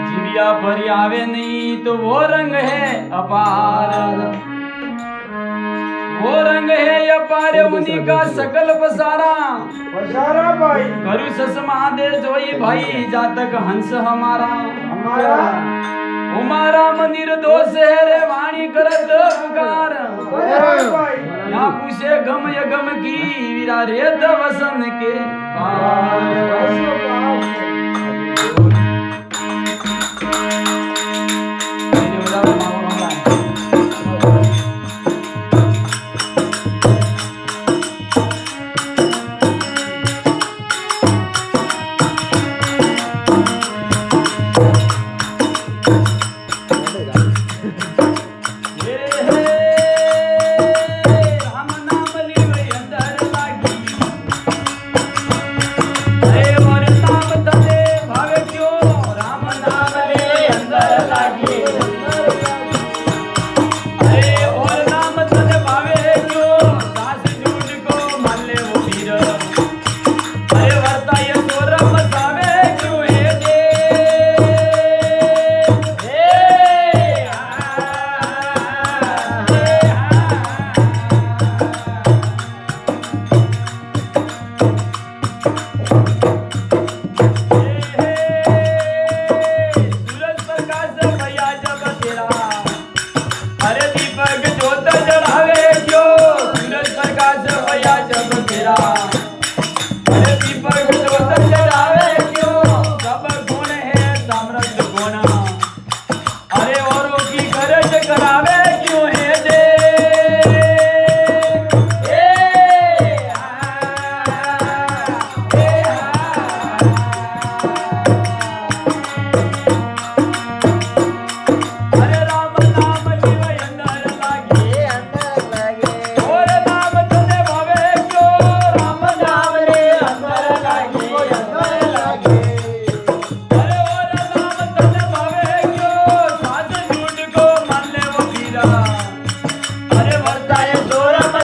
जिबिया पर आवे नहीं तो वो रंग है अपार, वो रंग है अपार उन्हीं का सकल पसारा। भाई करू सस महादेव जोई भाई जातक हंस हमारा, हमारा मंदिर दोष है रे वाणी करत पुकार। यहाँ पूछे गम य गम की वीरा रेत वसन के पार।